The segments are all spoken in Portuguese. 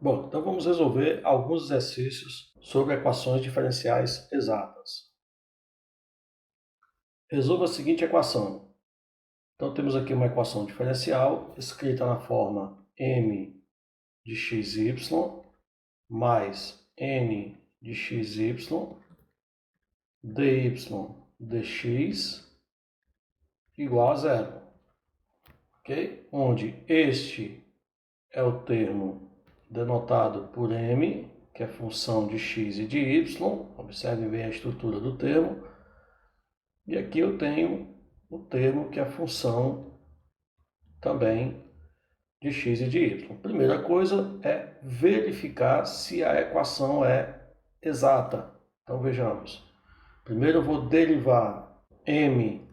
Bom, então vamos resolver alguns exercícios sobre equações diferenciais exatas. Resolva a seguinte equação. Então temos aqui uma equação diferencial escrita na forma m de xy mais n de xy dy dx igual a zero. Ok? Onde este é o termo denotado por m, que é função de x e de y. Observe bem a estrutura do termo. E aqui eu tenho o termo que é função também de x e de y. Primeira coisa é verificar se a equação é exata. Então vejamos. Primeiro eu vou derivar m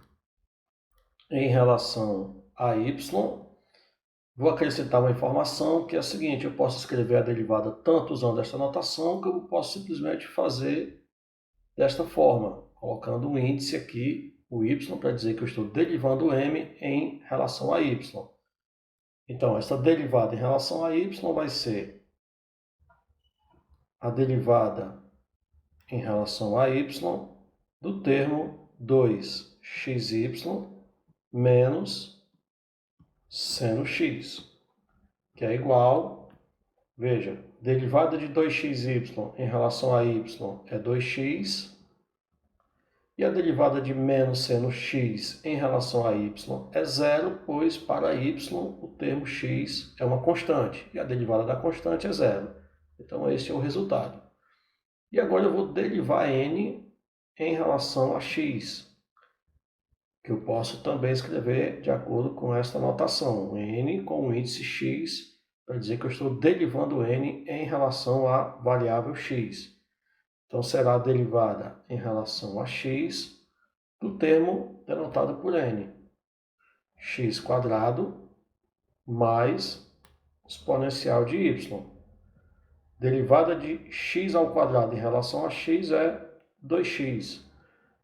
em relação a y. Vou acrescentar uma informação que é a seguinte: eu posso escrever a derivada tanto usando essa notação, como eu posso simplesmente fazer desta forma, colocando um índice aqui, o y, para dizer que eu estou derivando m em relação a y. Então, essa derivada em relação a y vai ser a derivada em relação a y do termo 2xy menos seno x, que é igual, veja, derivada de 2xy em relação a y é 2x, e a derivada de menos seno x em relação a y é zero, pois para y o termo x é uma constante, e a derivada da constante é zero. Então esse é o resultado. E agora eu vou derivar n em relação a x, que eu posso também escrever de acordo com esta notação, n com o índice x, para dizer que eu estou derivando n em relação à variável x. Então será a derivada em relação a x do termo denotado por n, x² mais exponencial de y. Derivada de x² em relação a x é 2x.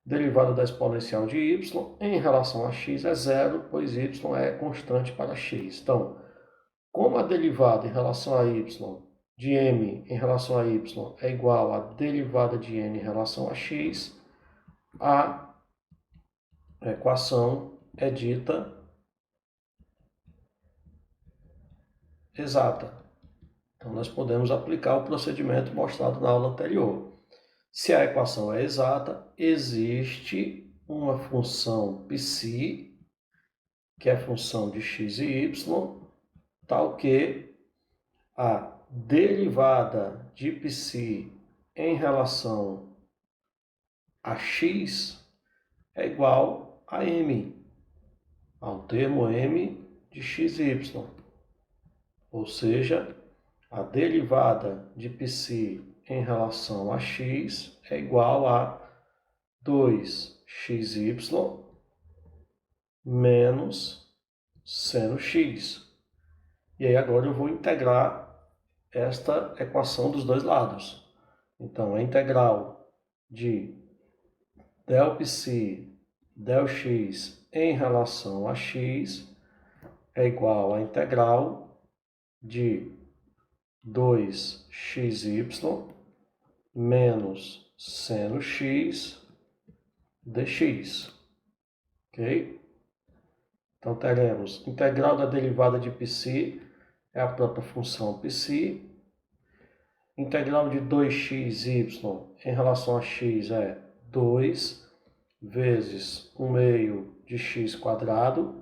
Derivada da exponencial de y em relação a x é zero, pois y é constante para x. Então, como a derivada em relação a y de m em relação a y é igual à derivada de n em relação a x, a equação é dita exata. Então, nós podemos aplicar o procedimento mostrado na aula anterior. Se a equação é exata, existe uma função psi, que é função de x e y, tal que a derivada de psi em relação a x é igual a m, ao termo m de xy. Ou seja, a derivada de psi em relação a x é igual a 2xy menos seno x. E aí agora eu vou integrar esta equação dos dois lados. Então, a integral de del psi del x em relação a x é igual à integral de 2xy menos seno x dx. Ok? Então, teremos integral da derivada de psi, é a própria função psi. Integral de 2xy em relação a x é 2 vezes 1 meio de x².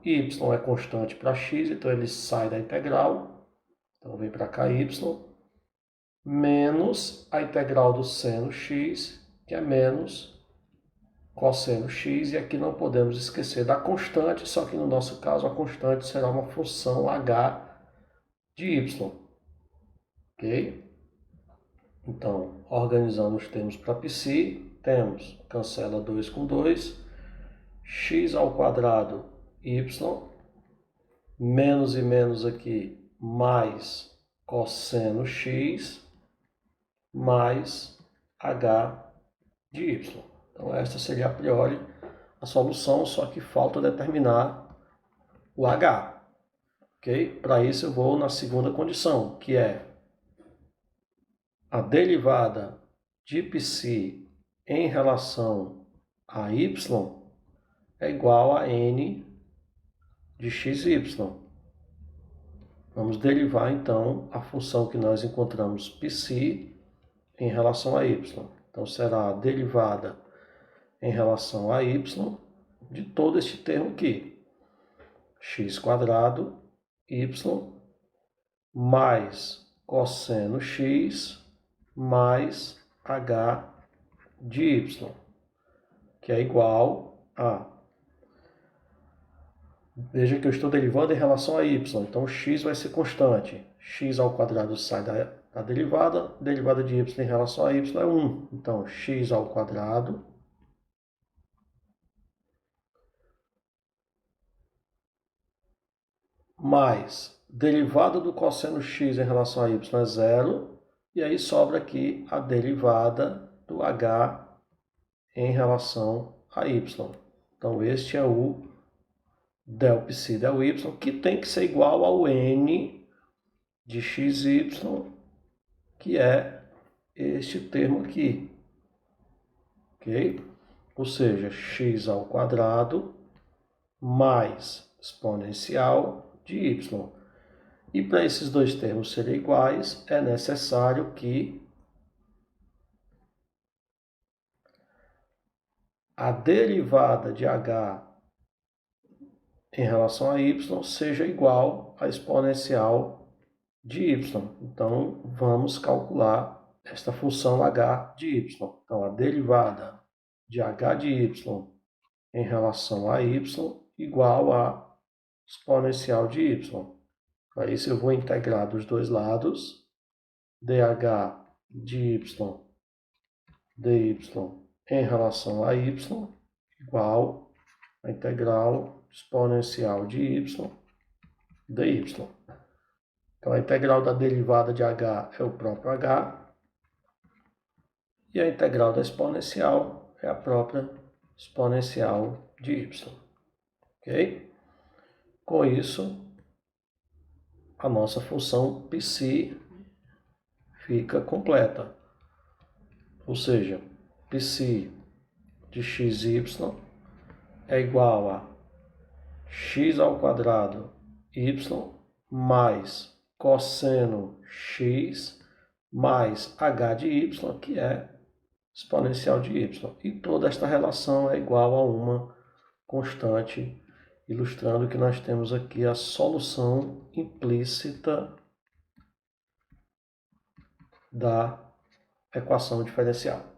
Y é constante para x, então ele sai da integral. Então, vem para cá y, menos a integral do seno x, que é menos cosseno x, e aqui não podemos esquecer da constante, só que no nosso caso a constante será uma função h de y. Ok? Então, organizando os termos para psi, temos, cancela 2 com 2, x² y, menos e menos aqui, mais cosseno x, mais h de y. Então, esta seria a priori a solução, só que falta determinar o h. Okay? Para isso, eu vou na segunda condição, que é a derivada de π em relação a y é igual a n de xy. Vamos derivar, então, a função que nós encontramos π em relação a y. Então, será a derivada em relação a y de todo este termo aqui. x² y mais cosseno x mais h de y, que é igual a... Veja que eu estou derivando em relação a y, então x vai ser constante. x² sai da derivada de y em relação a y é 1. Então, x² mais derivada do cosseno x em relação a y é 0. E aí sobra aqui a derivada do h em relação a y. Então, este é o del π del y, que tem que ser igual ao n de xy, que é este termo aqui. Ok? Ou seja, x² mais exponencial de y. E para esses dois termos serem iguais, é necessário que a derivada de h em relação a y seja igual à exponencial de y. Então, vamos calcular esta função h de y. Então, a derivada de h de y em relação a y igual a exponencial de y. Para isso, eu vou integrar dos dois lados, dh de y dy em relação a y igual a integral exponencial de y dy. Então, a integral da derivada de h é o próprio h, e a integral da exponencial é a própria exponencial de y. Ok? Com isso, a nossa função π fica completa. Ou seja, π de xy é igual a x² y mais cosseno x mais h de y, que é exponencial de y. E toda esta relação é igual a uma constante, ilustrando que nós temos aqui a solução implícita da equação diferencial.